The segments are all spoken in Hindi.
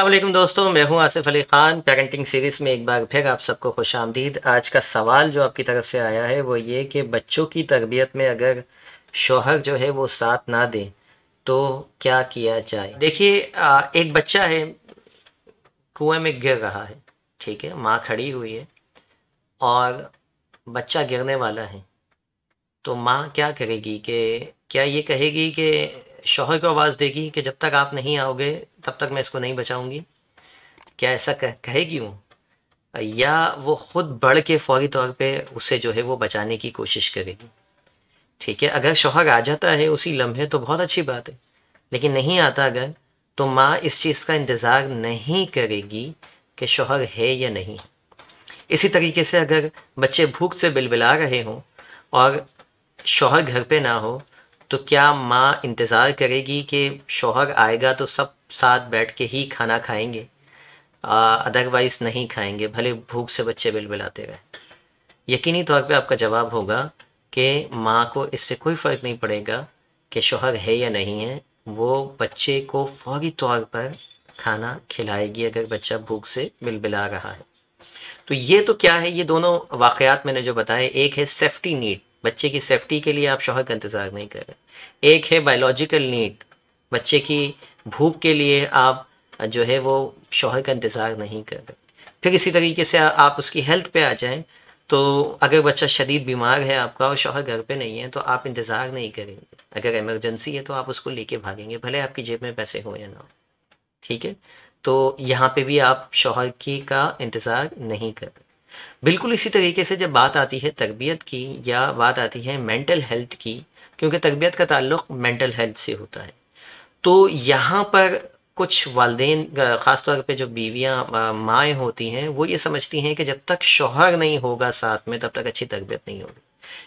अस्सलाम वालेकुम दोस्तों, मैं हूं आसिफ अली ख़ान। पेरेंटिंग सीरीज़ में एक बार फिर आप सबको खुशामदीद। आज का सवाल जो आपकी तरफ से आया है वो ये कि बच्चों की तरबियत में अगर शौहर जो है वो साथ ना दे तो क्या किया जाए। देखिए, एक बच्चा है, कुएं में गिर रहा है, ठीक है, माँ खड़ी हुई है और बच्चा गिरने वाला है। तो माँ क्या करेगी कि क्या ये कहेगी कि शौहर को आवाज़ देगी कि जब तक आप नहीं आओगे तब तक मैं इसको नहीं बचाऊंगी? क्या ऐसा कहेगी वो? या वो खुद बढ़ के फौरी तौर पे उसे जो है वो बचाने की कोशिश करेगी? ठीक है, अगर शौहर आ जाता है उसी लम्हे तो बहुत अच्छी बात है, लेकिन नहीं आता अगर, तो माँ इस चीज़ का इंतज़ार नहीं करेगी कि शौहर है या नहीं। इसी तरीके से अगर बच्चे भूख से बिलबिला रहे हों और शौहर घर पे ना हो तो क्या माँ इंतज़ार करेगी कि शौहर आएगा तो सब साथ बैठ के ही खाना खाएंगे? अदरवाइज़ नहीं खाएंगे, भले भूख से बच्चे बिलबिलाते रहे। यकीनी तौर पे आपका जवाब होगा कि माँ को इससे कोई फ़र्क नहीं पड़ेगा कि शौहर है या नहीं है, वो बच्चे को फौरी तौर पर खाना खिलाएगी अगर बच्चा भूख से बिलबिला रहा है। तो ये तो क्या है, ये दोनों वाक़यात मैंने जो बताए, एक है सेफ्टी नीड, बच्चे की सेफ्टी के लिए आप शौहर का इंतज़ार नहीं कर रहे। एक है बायोलॉजिकल नीड, बच्चे की भूख के लिए आप जो है वो शौहर का इंतज़ार नहीं कर रहे। फिर इसी तरीके से आप उसकी हेल्थ पे आ जाएं, तो अगर बच्चा शदीद बीमार है आपका और शौहर घर पे नहीं है तो आप इंतज़ार नहीं करेंगे। अगर इमरजेंसी है तो आप उसको लेके भागेंगे, भले आपकी जेब में पैसे हो या ना हो। ठीक है, तो यहाँ पे भी आप शौहर की का इंतज़ार नहीं कर। बिल्कुल इसी तरीके से जब बात आती है तरबियत की या बात आती है मेंटल हेल्थ की, क्योंकि तरबियत का ताल्लुक़ मेंटल हेल्थ से होता है, तो यहाँ पर कुछ वालिदैन, ख़ास तौर पे जो बीवियाँ माएँ होती हैं, वो ये समझती हैं कि जब तक शौहर नहीं होगा साथ में तब तक अच्छी तरबियत नहीं होगी।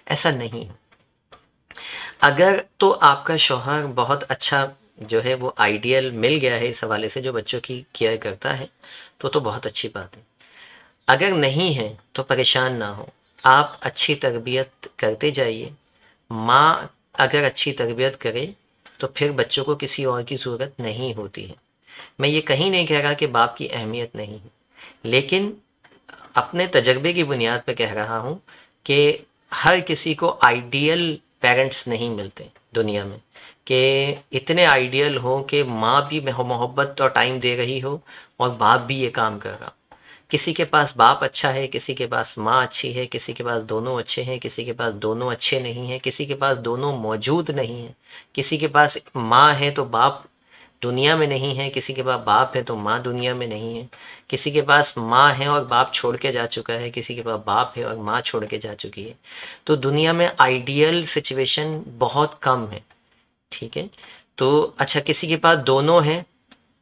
ऐसा नहीं है। अगर तो आपका शौहर बहुत अच्छा जो है वो आइडियल मिल गया है इस हवाले से जो बच्चों की केयर करता है, तो बहुत अच्छी बात है। अगर नहीं है तो परेशान ना हो, आप अच्छी तरबियत करते जाइए। माँ अगर अच्छी तरबियत करे तो फिर बच्चों को किसी और की ज़रूरत नहीं होती है। मैं ये कहीं नहीं कह रहा कि बाप की अहमियत नहीं है, लेकिन अपने तजर्बे की बुनियाद पर कह रहा हूँ कि हर किसी को आइडियल पेरेंट्स नहीं मिलते दुनिया में, कि इतने आइडियल हो कि माँ भी मोहब्बत और टाइम दे रही हो और बाप भी ये काम कर रहा। किसी के पास बाप अच्छा है, किसी के पास माँ अच्छी है, किसी के पास दोनों अच्छे हैं, किसी के पास दोनों अच्छे नहीं हैं, किसी के पास दोनों मौजूद नहीं हैं, किसी के पास माँ है तो बाप दुनिया में नहीं है, किसी के पास बाप है तो माँ दुनिया में नहीं है, किसी के पास माँ है और बाप छोड़ के जा चुका है, किसी के पास बाप है और माँ छोड़ के जा चुकी है। तो दुनिया में आइडियल सिचुएशन बहुत कम है। ठीक है, तो अच्छा, किसी के पास दोनों हैं,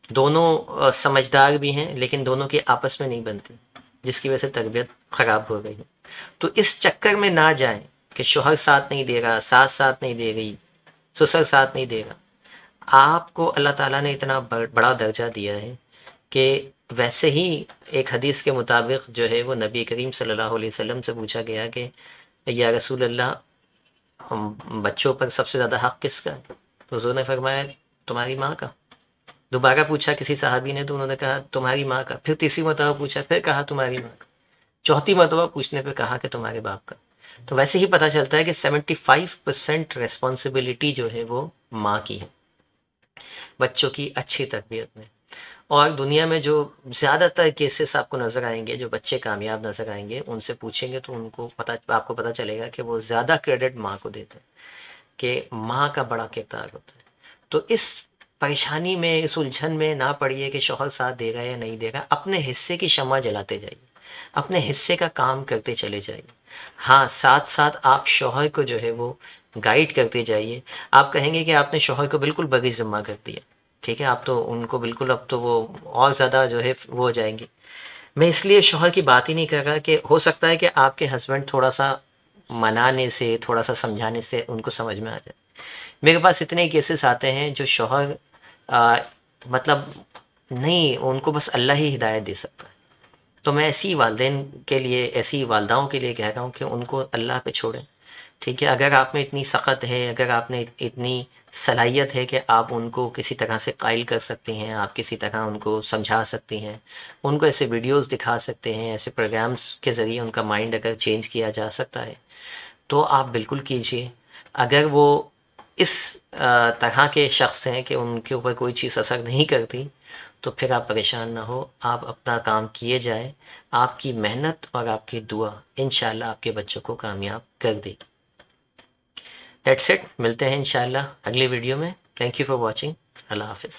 दोनों समझदार भी हैं, लेकिन दोनों की आपस में नहीं बनती, जिसकी वजह से तरबियत ख़राब हो गई है। तो इस चक्कर में ना जाएं कि शौहर साथ नहीं दे रहा, सास साथ नहीं दे रही, ससुर साथ नहीं दे रहा। आपको अल्लाह ताला ने इतना बड़ा दर्जा दिया है कि वैसे ही एक हदीस के मुताबिक जो है वो नबी करीम सल्लल्लाहु अलैहि वसल्लम से पूछा गया कि या रसूल अल्लाह, बच्चों पर सबसे ज़्यादा हक़ किसका है? तो हुज़ूर ने फरमाया तुम्हारी माँ का। दोबारा पूछा किसी साहबी ने तो उन्होंने कहा तुम्हारी माँ का। फिर तीसरी मरतबा पूछा, फिर कहा तुम्हारी माँ का। चौथी मरतबा पूछने पे कहा कि तुम्हारे बाप का। तो वैसे ही पता चलता है कि 75% रिस्पॉन्सिबिलिटी जो है वो माँ की है बच्चों की अच्छी तरबियत में। और दुनिया में जो ज़्यादातर केसेस आपको नज़र आएंगे, जो बच्चे कामयाब नज़र आएंगे, उनसे पूछेंगे तो आपको पता चलेगा कि वो ज़्यादा क्रेडिट माँ को देते हैं, कि माँ का बड़ा किरदार होता है। तो इस परेशानी में, इस उलझन में ना पड़िए कि शौहर साथ देगा या नहीं देगा। अपने हिस्से की शम्मा जलाते जाइए, अपने हिस्से का काम करते चले जाइए। हाँ, साथ साथ आप शौहर को जो है वो गाइड करते जाइए। आप कहेंगे कि आपने शौहर को बिल्कुल बग़ैर ज़िम्मा कर दिया, ठीक है, आप तो उनको बिल्कुल, अब तो वो और ज़्यादा जो है वो हो जाएंगे। मैं इसलिए शौहर की बात ही नहीं कर रहा कि हो सकता है कि आपके हस्बैंड थोड़ा सा मनाने से, थोड़ा सा समझाने से उनको समझ में आ जाए। मेरे पास इतने केसेस आते हैं जो शौहर मतलब नहीं, उनको बस अल्लाह ही हिदायत दे सकता है। तो मैं ऐसी वालिदैन के लिए, ऐसी वालदाओं के लिए कह रहा हूँ कि उनको अल्लाह पे छोड़ें, ठीक है, अगर आप में इतनी सख़्त है, अगर आपने इतनी सलाहियत है कि आप उनको किसी तरह से कायल कर सकती हैं, आप किसी तरह उनको समझा सकती हैं, उनको ऐसे वीडियोस दिखा सकते हैं, ऐसे प्रोग्राम्स के ज़रिए उनका माइंड अगर चेंज किया जा सकता है तो आप बिल्कुल कीजिए। अगर वो इस तरह के शख्स हैं कि उनके ऊपर कोई चीज़ असर नहीं करती, तो फिर आप परेशान ना हो, आप अपना काम किए जाए। आपकी मेहनत और आपकी दुआ इंशाल्लाह आपके बच्चों को कामयाब कर देगी। दैट्स इट, मिलते हैं इंशाल्लाह अगली वीडियो में। Thank you for watching. अल्लाह हाफिज़।